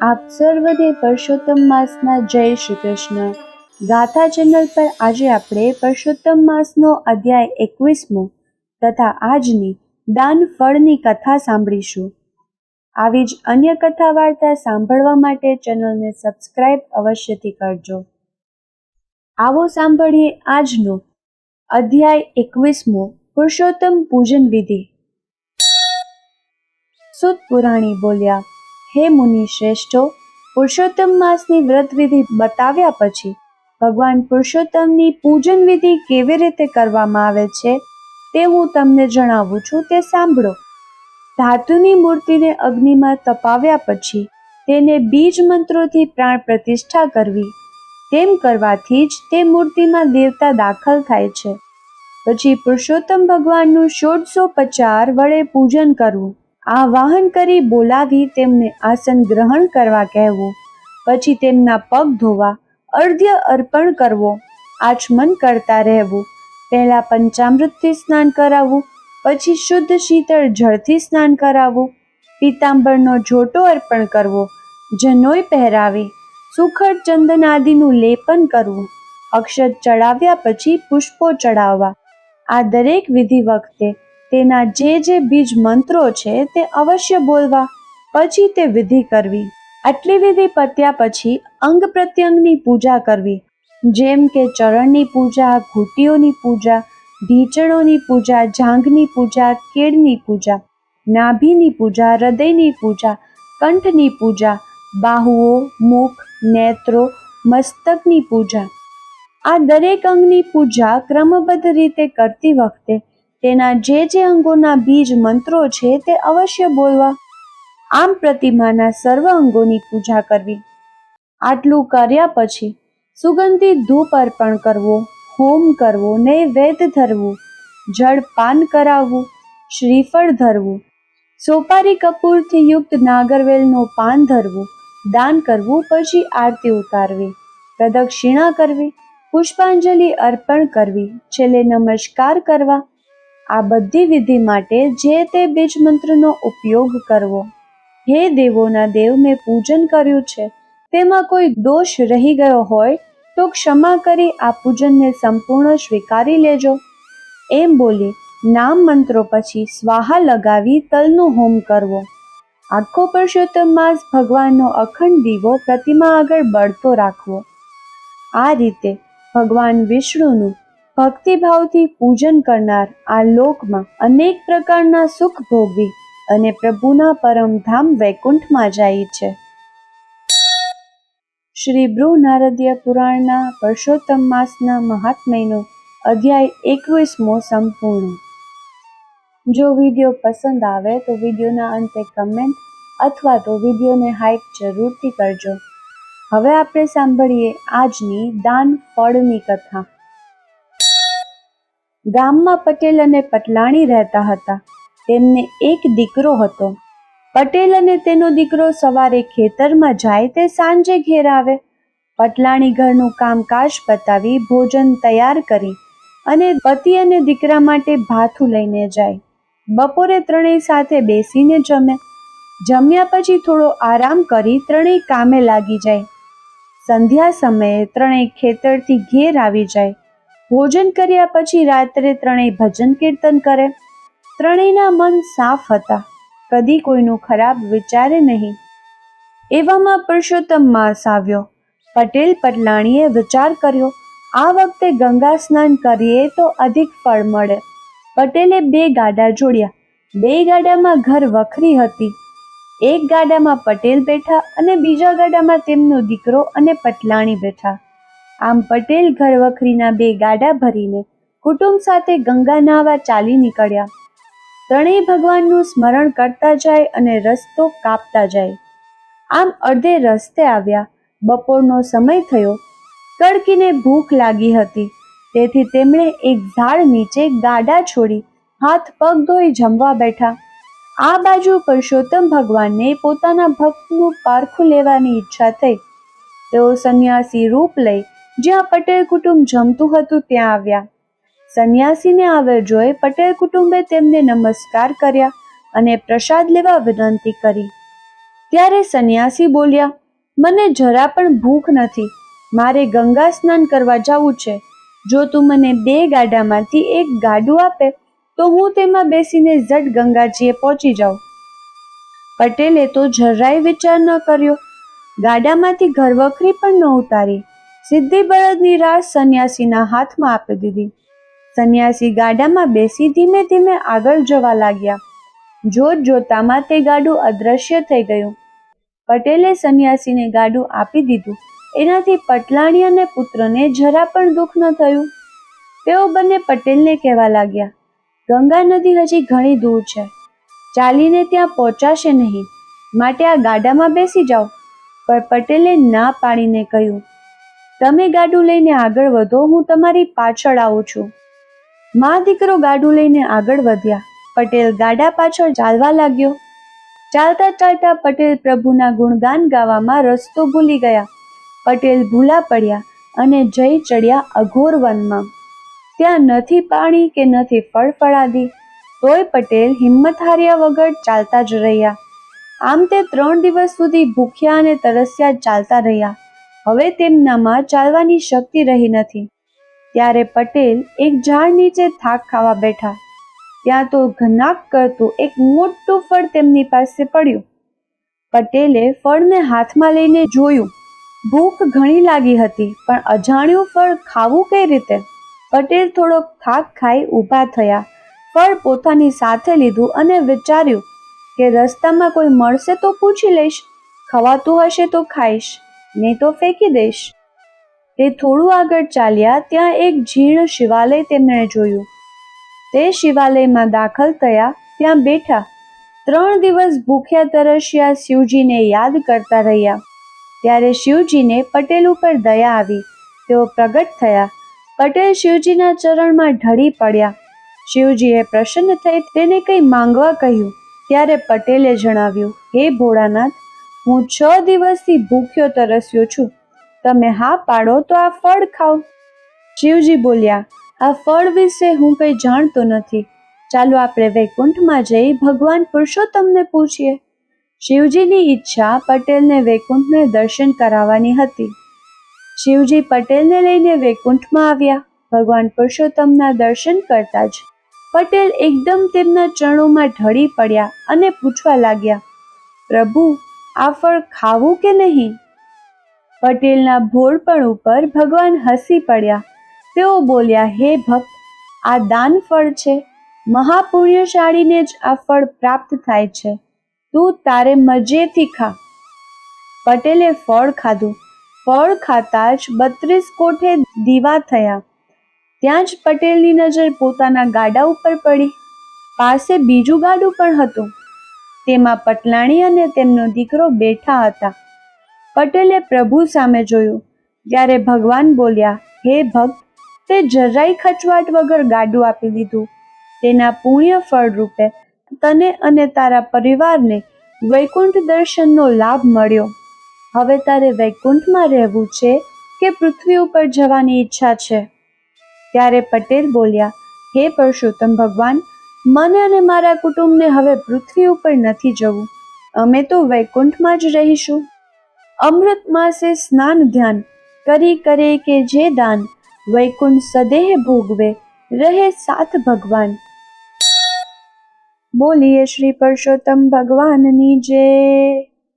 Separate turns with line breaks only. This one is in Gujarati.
આપ સર્વને પરસોત્તમ માસના જય શ્રી કૃષ્ણ. ગાથા ચેનલ પર આજે આપણે પરસોત્તમ માસનો અધ્યાય 21મો તથા આજની દાન ફળની કથા સાંભળીશું. આવી જ અન્ય કથા વાર્તા સાંભળવા માટે ચેનલને સબસ્ક્રાઇબ અવશ્યથી કરજો. આવો સાંભળીએ આજનો અધ્યાય 21મો, પુરુષોત્તમ પૂજન વિધિ. સુત પુરાણી બોલ્યા, હે મુનિ શ્રેષ્ઠો, પુરુષોત્તમ માસની વ્રત વિધિ બતાવ્યા પછી ભગવાન પુરુષોત્તમની પૂજન વિધિ કેવી રીતે કરવામાં આવે છે તે હું તમને જણાવું છું, તે સાંભળો. ધાતુની મૂર્તિને અગ્નિમાં તપાવ્યા પછી તેને બીજ મંત્રોથી પ્રાણ પ્રતિષ્ઠા કરવી. તેમ કરવાથી જ તે મૂર્તિમાં દેવતા દાખલ થાય છે. પછી પુરુષોત્તમ ભગવાનનું 1650 વડે પૂજન કરવું. આવાહન કરી બોલાવી તેમને આસન ગ્રહણ કરવા કહેવું. પછી તેમના પગ ધોવા, અર્ધ્ય અર્પણ કરવો, આચમન કરતા રહેવું. પહેલા પંચામૃતથી સ્નાન કરાવવું, પછી શુદ્ધ શીતળ જળથી સ્નાન કરાવવું. પીતાંબરનો જોટો અર્પણ કરવો, જનોઈ પહેરાવી, સુખડ ચંદન આદિનું લેપન કરવું. અક્ષત ચડાવ્યા પછી પુષ્પો ચડાવવા. આ દરેક વિધિ વખતે તેના જે બીજ મંત્રો છે તે અવશ્ય બોલવા. પછી તે વિધિ કરવી. આટલી વિધિ પત્યા પછી અંગ પ્રત્યંગની પૂજા કરવી, જેમ કે ચરણની પૂજા, ઘૂંટીઓની પૂજા, ઢીંચણોની પૂજા, જાંઘની પૂજા, કેળની પૂજા, નાભીની પૂજા, હૃદયની પૂજા, કંઠની પૂજા, બાહુઓ, મુખ, નેત્રો, મસ્તકની પૂજા. આ દરેક અંગની પૂજા ક્રમબદ્ધ રીતે કરતી વખતે તેના જે અંગોના બીજ મંત્રો છે તે અવશ્ય બોલવા. આમ પ્રતિમાના સર્વ અંગોની પૂજા કરવી. આટલું કર્યા પછી સુગંધિત ધૂપ અર્પણ કરવો, હોમ કરવો, નૈવેદ્ય ધરવું, જળ પાન કરાવવું, શ્રીફળ ધરવું, સોપારી કપૂરથી યુક્ત નાગરવેલનો પાન ધરવું, દાન કરવું. પછી આરતી ઉતારવી, પ્રદક્ષિણા કરવી, પુષ્પાંજલિ અર્પણ કરવી, છેલ્લે નમસ્કાર કરવા. આ બધી વિધિ માટે જે તે બીજ મંત્રનો ઉપયોગ કરવો. હે દેવોના દેવ, મેં પૂજન કર્યું છે, તેમાં કોઈ દોષ રહી ગયો હોય તો ક્ષમા કરી આ પૂજનને સંપૂર્ણ સ્વીકારી લેજો. એમ બોલી નામ મંત્રો પછી સ્વાહા લગાવી તલનો હોમ કરવો. આખો પુરુષોત્તમ માસ ભગવાનનો અખંડ દીવો પ્રતિમા આગળ બળતો રાખવો. આ રીતે ભગવાન વિષ્ણુનું ભક્તિભાવથી પૂજન કરનાર આ લોકમાં અનેક પ્રકારના સુખ ભોગવી અને પ્રભુના પરમધામ વૈકુંઠમાં જાય છે. શ્રી બૃહુ નારદીય પુરાણના પુરુષોત્તમ માસના મહાત્મ્યનો અધ્યાય 21મો સંપૂર્ણ. જો વિડીયો પસંદ આવે તો વિડીયોના અંતે કમેન્ટ અથવા તો વિડીયોને હાઈપ જરૂરથી કરજો. હવે આપણે સાંભળીએ આજની દાન ફળની કથા. ગામમાં પટેલ અને પટલાણી રહેતા હતા. તેમને એક દીકરો હતો. પટેલ અને તેનો દીકરો સવારે ખેતરમાં જાય તે સાંજે ઘેર આવે. પટલાણી ઘરનું કામકાજ પતાવી ભોજન તૈયાર કરી અને પતિ અને દીકરા માટે ભાથું લઈને જાય. બપોરે ત્રણેય સાથે બેસીને જમે. જમ્યા પછી થોડો આરામ કરી ત્રણેય કામે લાગી જાય. સંધ્યા સમયે ત્રણેય ખેતરથી ઘેર આવી જાય. ભોજન કર્યા પછી રાત્રે ત્રણેય ભજન કીર્તન કરે. ત્રણેયના મન સાફ હતા, કદી કોઈનું ખરાબ વિચારે નહીં. એવામાં પુરુષોત્તમ માસ આવ્યો. પટેલ પટલાણીએ વિચાર કર્યો, આ વખતે ગંગા સ્નાન કરીએ તો અધિક ફળ મળે. પટેલે 2 ગાડા જોડ્યા. 2 ગાડામાં ઘર વખરી હતી. એક ગાડામાં પટેલ બેઠા અને બીજા ગાડામાં તેમનો દીકરો અને પટલાણી બેઠા. આમ પટેલ ઘર વખરીના 2 ગાડા ભરીને કુટુંબ સાથે ગંગા નહાવા ચાલી નીકળ્યા. ત્રણેય ભગવાનનું સ્મરણ કરતા જાય અને રસ્તો કાપતા જાય. આમ અડધે રસ્તે આવ્યા. બપોરનો સમય થયો. કડકીને ભૂખ લાગી હતી, તેથી તેમણે એક ઝાડ નીચે ગાડા છોડી હાથ પગ ધોઈ જમવા બેઠા. આ બાજુ પુરુષોત્તમ ભગવાનને પોતાના ભક્તનું પારખું લેવાની ઈચ્છા થઈ. તેઓ સંન્યાસી રૂપ લઈ જ્યાં પટેલ કુટુંબ જમતું હતું ત્યાં આવ્યા. સંન્યાસીને આવેલ જોઈ પટેલ કુટુંબે તેમને નમસ્કાર કર્યા અને પ્રસાદ લેવા વિનંતી કરી. ત્યારે સંન્યાસી બોલ્યા, મને જરા પણ ભૂખ નથી, મારે ગંગા સ્નાન કરવા જવું છે. જો તું મને 2 ગાડામાંથી એક ગાડું આપે તો હું તેમાં બેસીને ઝટ ગંગાજીએ પહોંચી જાઉં. પટેલે તો જરાય વિચાર ન કર્યો, ગાડામાંથી ઘરવખરી પણ ન ઉતારી, સીધી બળદની રાસ સંન્યાસીના હાથમાં આપી દીધી. સંન્યાસી ગાડામાં બેસી ધીમે ધીમે આગળ જવા લાગ્યા. જોત જોતામાં તે ગાડું અદ્રશ્ય થઈ ગયું. પટેલે સંન્યાસીને ગાડું આપી દીધું. એનાથી પટલાણી અને પુત્રને જરા પણ દુઃખ ન થયું. તેઓ બંને પટેલને કહેવા લાગ્યા, ગંગા નદી હજી ઘણી દૂર છે, ચાલીને ત્યાં પહોંચાશે નહીં, માટે આ ગાડામાં બેસી જાઓ. પણ પટેલે ના પાડીને કહ્યું, તમે ગાડું લઈને આગળ વધો, હું તમારી પાછળ આવું છું. મા દીકરો ગાડું લઈને આગળ વધ્યા. પટેલ ગાડા પાછળ ચાલવા લાગ્યો. ચાલતા ચાલતા પટેલ પ્રભુના ગુણગાન ગાવામાં રસ્તો ભૂલી ગયા. પટેલ ભૂલા પડ્યા અને જઈ ચડ્યા અઘોર વનમાં. ત્યાં નથી પાણી કે નથી ફળ ફળાદી, તોય પટેલ હિંમત હાર્યા વગર ચાલતા જ રહ્યા. આમ તે 3 દિવસ સુધી ભૂખ્યા અને તરસ્યા ચાલતા રહ્યા. હવે તેમનામાં ચાલવાની શક્તિ રહી નથી. ત્યારે પટેલ એક ઝાડ નીચે થાક ખાવા બેઠા. ત્યાં તો ઘનાક કરતું એક મોટું ફળ તેમની પાસે પડ્યું. પટેલે ફળને હાથમાં લઈને જોયું. ભૂખ ઘણી લાગી હતી, પણ અજાણ્યું ફળ ખાવું કઈ રીતે? પટેલ થોડોક થાક ખાઈ ઊભા થયા. ફળ પોતાની સાથે લીધું અને વિચાર્યું કે રસ્તામાં કોઈ મળશે તો પૂછી લઈશ, ખવાતું હશે તો ખાઈશ, નહીં તો ફેંકી દઈશ. તે થોડું આગળ ચાલ્યા. ત્યાં એક જીર્ણ શિવાલય તેમણે જોયું. તે શિવાલયમાં દાખલ થયા. ત્યાં બેઠા 3 દિવસ ભૂખ્યા તરસ્યા શિવજીને યાદ કરતા રહ્યા. ત્યારે શિવજીને પટેલ ઉપર દયા આવી. તેઓ પ્રગટ થયા. પટેલ શિવજીના ચરણમાં ઢળી પડ્યા. શિવજીએ પ્રસન્ન થઈ તેને કંઈ માંગવા કહ્યું. ત્યારે પટેલે જણાવ્યું, હે ભોળાનાથ, હું 6 દિવસથી ભૂખ્યો તરસ્યો છું. તમે હા પાડો તો આ ફળ ખાવ. શિવજી બોલ્યા, આ ફળ વિશે હું કંઈ જાણતો નથી. ચાલો આપણે વૈકુંઠમાં જઈ ભગવાન પુરુષોત્તમને પૂછીએ. શિવજીની ઈચ્છા પટેલને વૈકુંઠને દર્શન કરાવવાની હતી. શિવજી પટેલને લઈને વૈકુંઠમાં આવ્યા. ભગવાન પુરુષોત્તમના દર્શન કરતા જ પટેલ એકદમ તેમના ચરણોમાં ઢળી પડ્યા અને પૂછવા લાગ્યા, પ્રભુ, આ ફળ ખાવું કે નહીં? પટેલના ભોળપણ ઉપર ભગવાન હસી પડ્યા. તેઓ બોલ્યા, હે ભક્ત, આ દાન ફળ છે. મહાપુણ્યશાળીને જ આ ફળ પ્રાપ્ત થાય છે. તું તારે મજેથી ખા. પટેલે ફળ ખાધું. ફળ ખાતા જ 32 કોઠે દીવા થયા. ત્યાં જ પટેલની નજર પોતાના ગાડા ઉપર પડી. પાસે બીજું ગાડું પણ હતું. તેમાં પટલાણી અને તેમનો દીકરો બેઠા હતા. પટેલે પ્રભુ સામે જોયું. ત્યારે ભગવાન બોલ્યા, હે ભક્ત, તે જરાય ખચવાટ વગર ગાડું આપી દીધું. તેના પુણ્ય ફળ રૂપે તને અને તારા પરિવારને વૈકુંઠ દર્શનનો લાભ મળ્યો. હવે તારે વૈકુંઠમાં રહેવું છે કે પૃથ્વી ઉપર જવાની ઈચ્છા છે? ત્યારે પટેલ બોલ્યા, હે પુરુષોત્તમ ભગવાન, મને અને મારા કુટુંબને હવે પૃથ્વી ઉપર નથી જવું. અમે તો વૈકુંઠમાં જ રહીશું. અમૃત માસે સ્નાન ધ્યાન કરી કરે કે જે દાન, વૈકુંઠ સદેહ ભોગવે રહે સાથ ભગવાન. બોલીએ શ્રી પુરુષોત્તમ ભગવાનની જય.